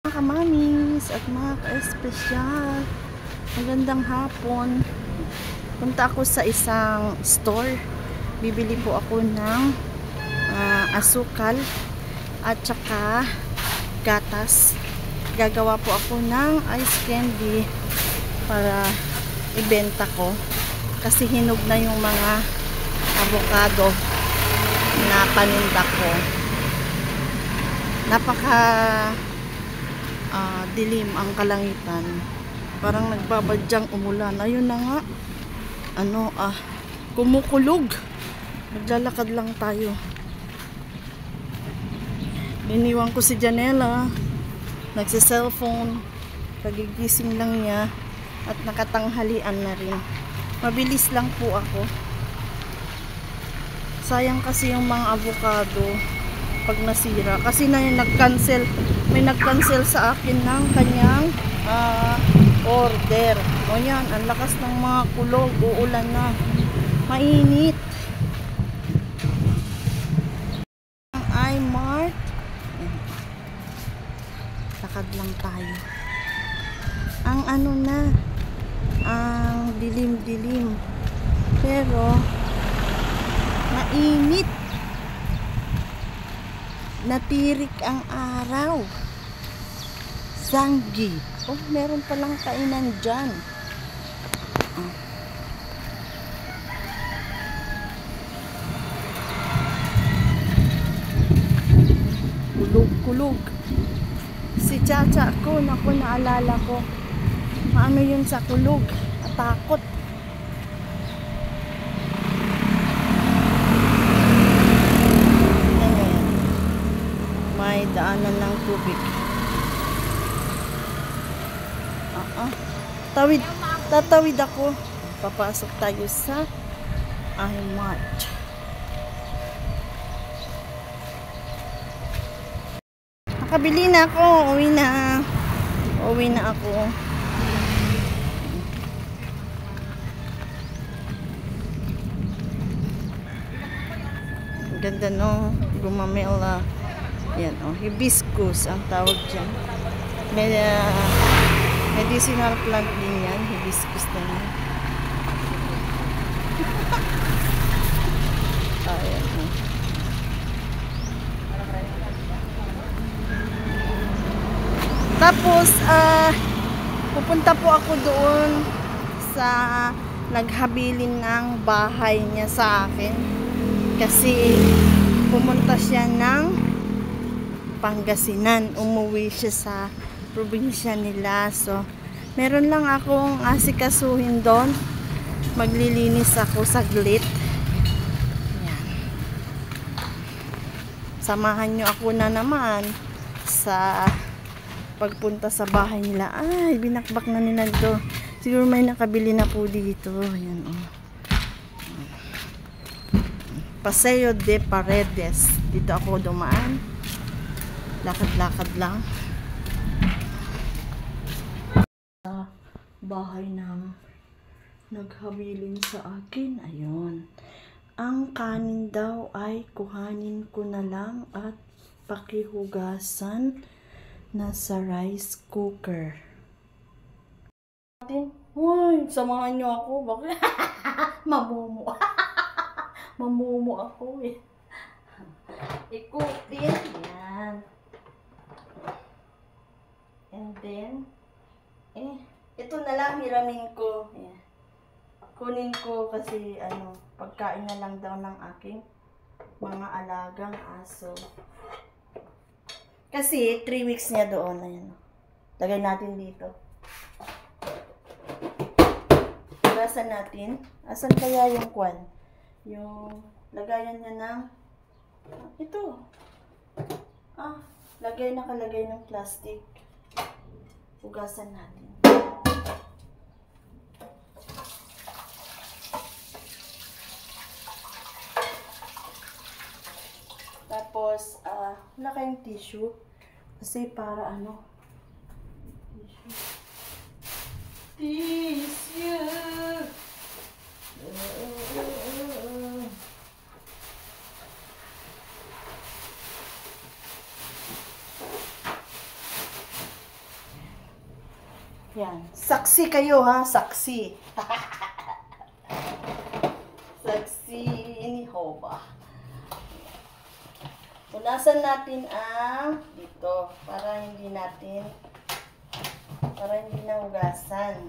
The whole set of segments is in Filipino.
Mga kamamis at mga ka-espesyal, magandang hapon. Punta ako sa isang store. Bibili po ako ng asukal at saka gatas. Gagawa po ako ng ice candy para ibenta ko kasi hinog na yung mga avocado na paninda ko. Napaka dilim ang kalangitan, parang nagbabadyang umulan. Ayun na nga, kumukulog. Maglalakad lang tayo. Iniwan ko si Janela, nagsi-cellphone, kagigising lang niya at nakatanghalian na rin. Mabilis lang po ako. Sayang kasi yung mga avocado pag nasira, kasi na yung may nag-cancel sa akin ng kanyang order. O yan, ang lakas ng mga kulog, uulan na, mainit. Ang iMart, lakad lang tayo. Ang ang dilim-dilim, pero mainit. Natirik ang araw. Sanggi. Oh, meron palang kainan dyan. Kulog-kulog. Si Chacha ko, naku, naalala ko. Paano yun sa kulog? Natakot. May daanan ng tubig. Tatawid ako. Papasok tayo sa iMart. Nakabili na ako. Uwi na ako. Ganda no, gumamela. Yan, hibiscus ang tawag dyan. Medicinal plant din yan, hibiscus na yan. Ayan. Tapos, pupunta po ako doon sa naghabilin ng bahay niya sa akin. Kasi pumunta siya ng Pangasinan, umuwi siya sa probinsya nila. So, meron lang akong asikasuhin doon. Maglilinis ako saglit. Yan. Samahan nyo ako na naman sa pagpunta sa bahay nila. Ay, binakbak na nila ito. Siguro may nakabili na po dito. Yan, Paseo de Paredes. Dito ako dumaan. Lakad-lakad lang. Sa bahay ng naghabilin sa akin. Ayun. Ang kanin daw ay kuhanin ko na lang at pakihugasan na sa rice cooker. Uy, samahan nyo ako. Bakit? Mamumu. Mamumu ako eh. I-cook din. Yan. And then, ito na lang hiramin ko. Ayan. Kunin ko kasi, pagkain na lang daw ng aking mga alagang aso. Kasi, 3 weeks niya doon. Ayan. Lagay natin dito. Hugasan natin. Asan kaya yung kwan? Yung lagayan niya ng, ito. Nakalagay ng plastic. Hugasan natin. Tapos, wala kayong tissue. Kasi para tissue. Yan. Saksi kayo ha, saksi. Saksi ni Hoba. Punasan natin ang dito para hindi nahugasan.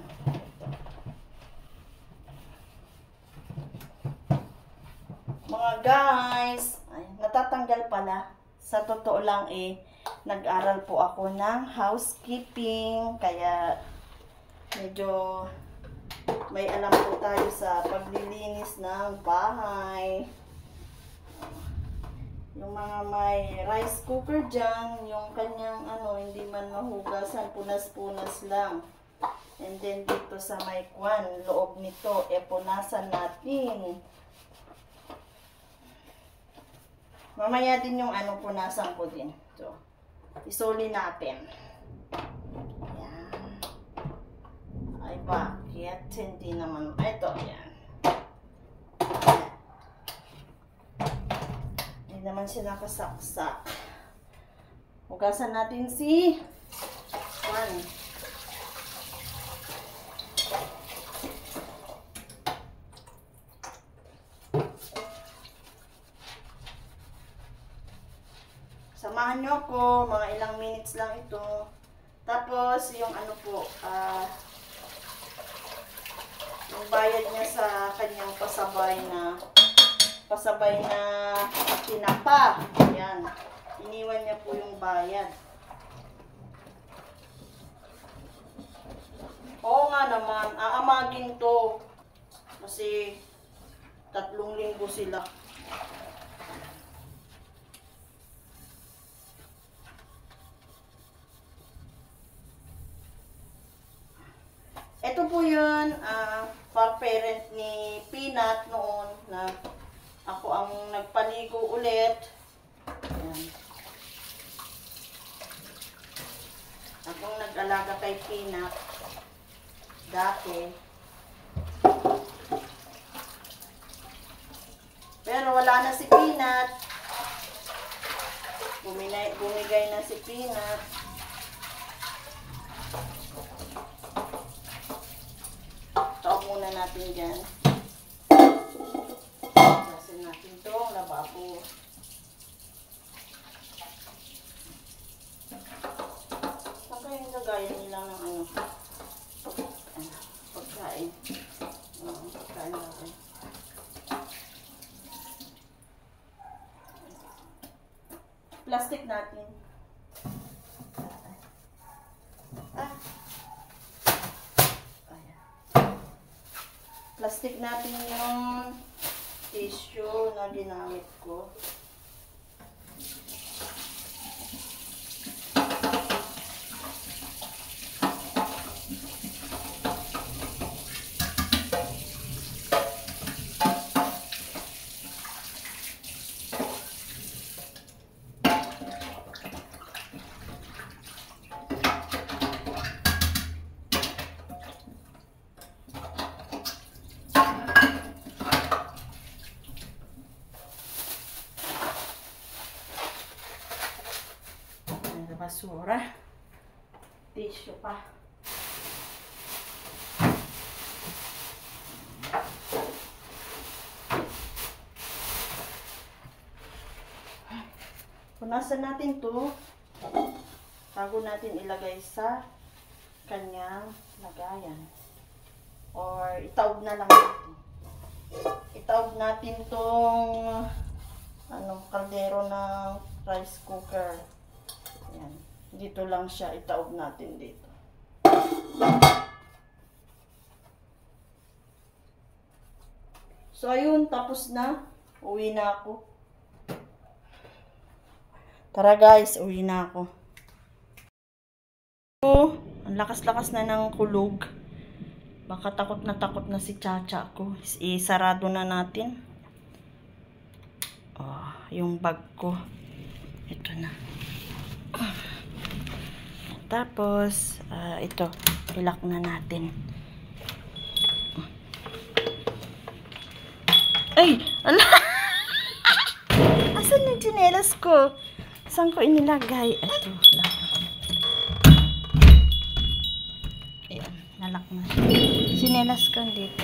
Mga guys, ay, natatanggal pala. Sa totoo lang nag-aral po ako ng housekeeping, kaya medyo may alam po tayo sa paglilinis ng bahay. Yung mga may rice cooker dyan, yung kanyang hindi man mahugasan, punas-punas lang. And then dito sa may loob nito, punasan natin. Mamaya din yung punasan ko din. So, isoli natin. Ayan. Ay, bakit? Hindi naman. Ito, ayan. Hindi naman siya nakasaksak. Hugasan natin si samahan nyo ako, mga ilang minutes lang ito. Tapos, yung yung bayad niya sa kanyang pasabay na tinapa. Ayan. Iniwan niya po yung bayad. Oo nga naman, aamagin to. Kasi 3 linggo sila. Ito po yun, parent ni Peanut noon na ako ang nagpaligo ulit. Ayan. Ako ang nag-alaga kay Peanut dati. Pero wala na si Peanut. Bumigay na si Peanut. Muna natin dyan. Gasin natin itong lababo. Saan kayo nagagaya nila ng pagkain? Pagkain natin. Plastic natin. Plastic natin yung tissue na ginamit ko. Basura. Tissue pa. Punasan natin to bago natin ilagay sa kanyang lagayan. Or itaob na lang natin. Itaob natin tong kaldero ng rice cooker. Yan. Dito lang siya, itaob natin dito. So, ayun, tapos na. Uwi na ako. Tara guys, uwi na ako. Ang lakas-lakas na ng kulog. Baka takot na si Chacha ko. Isarado na natin. Oh, yung bag ko. Ito na. Tapos, ito, ilak na natin. Ay! Ala! Asan yung tsinelas ko? Saan ko inilagay? Ito, lock. Ayan. Lalak na. Sinelas ka dito.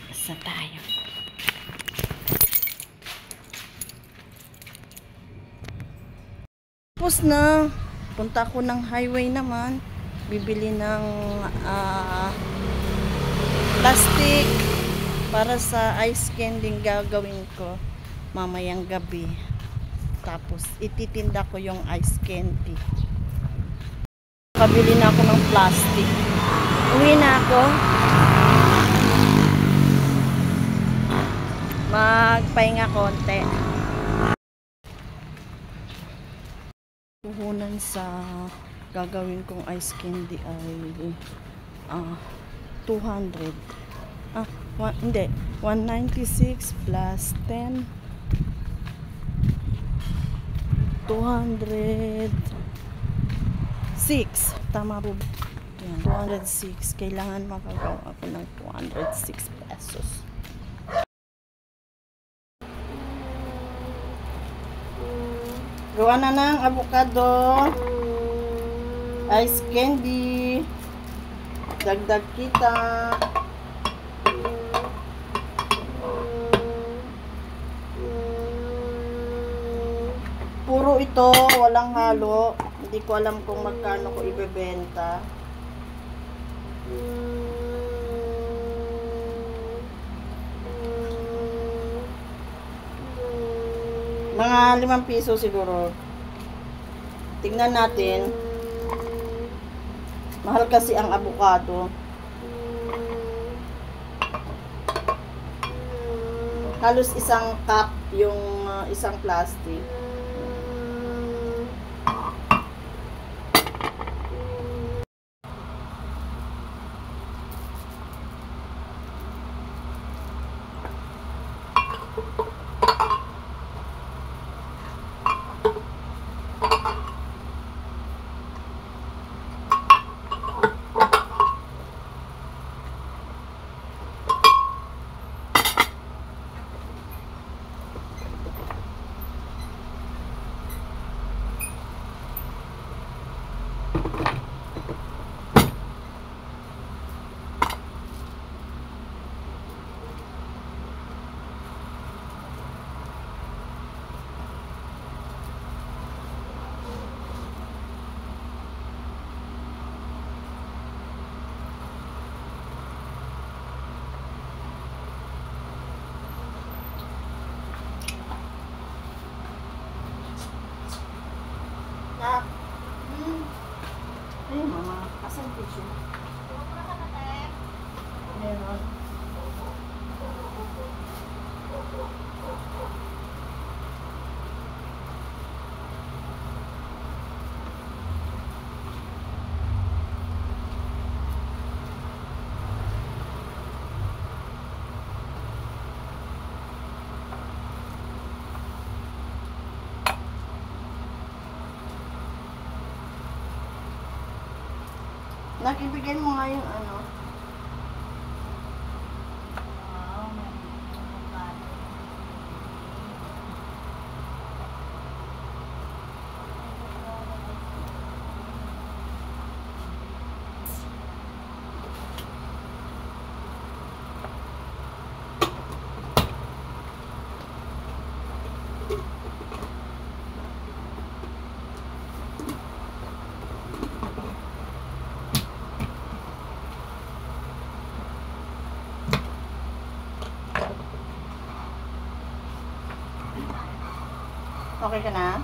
Basta tayo. Tapos na. Punta ko ng highway naman. Bibili ng plastic para sa ice candy gagawin ko mamayang gabi. Tapos ititinda ko yung ice candy. Pabili na ako ng plastic. Uwi na ako. Magpahinga konti. Puhunan sa gagawin kong ice candy ay 200. Hindi. 196 plus 10. 206. Tama po. Yan, 206. Kailangan makagawa ako ng 206 pesos. Gawa na ng avocado, ice candy, dagdag kita. Puro ito, walang halo. Hindi ko alam kung magkano ko ibebenta. Mga 5 piso siguro. Tingnan natin. Mahal kasi ang avocado. Halos isang cup yung isang plastic. Ay, mama, asan tissue? Meron. Nakibigay mo nga yung ano. Okay ka na?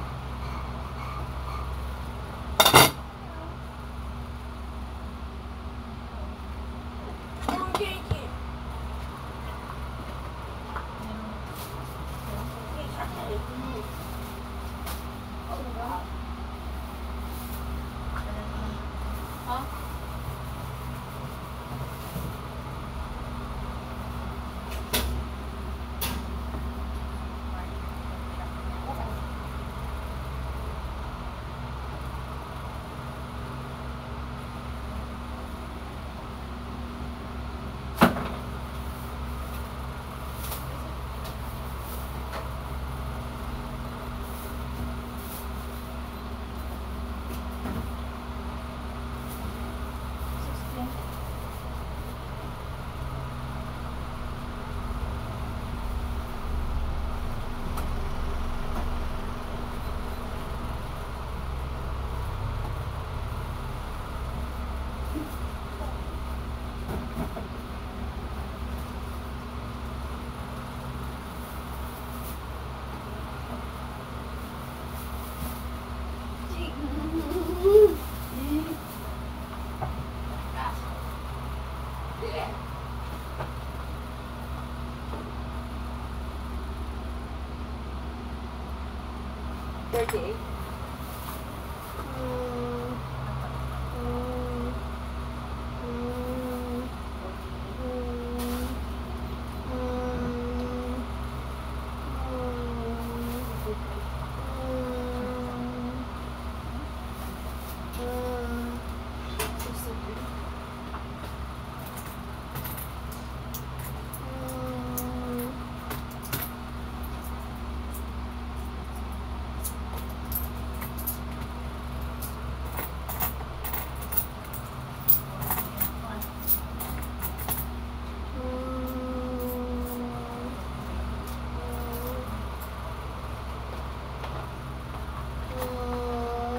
38.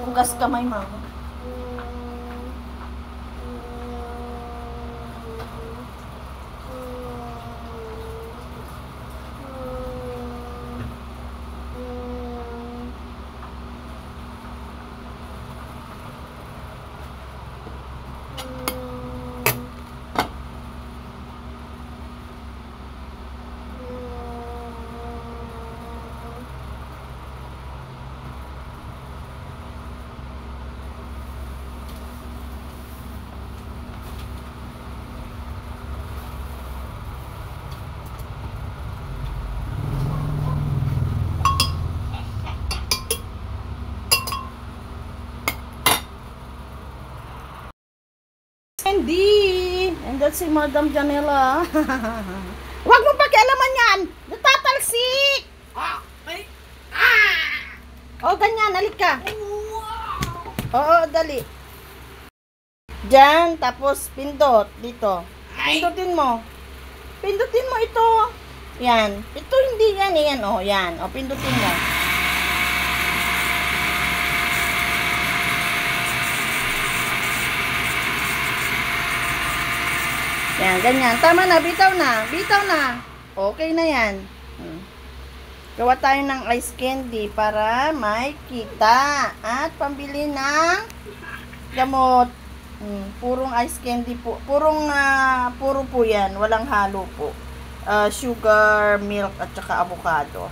Hugas kamay, mama. Hindi! And that's si Madam Janela. Huwag mo pakialaman yan! Natatalsik! O, ganyan. Halik ka. Oo, dali. Diyan, tapos pindot. Dito. Pindutin mo. Pindutin mo ito. Yan. Ito hindi yan. Yan, o. Yan. O, pindutin mo. Yan, ganyan. Tama na, bitaw na. Bitaw na. Okay na yan. Gawa tayo ng ice candy para may kita. At pambili ng gamot. Purong ice candy po. Puro po yan. Walang halo po. Sugar, milk, at saka avocado.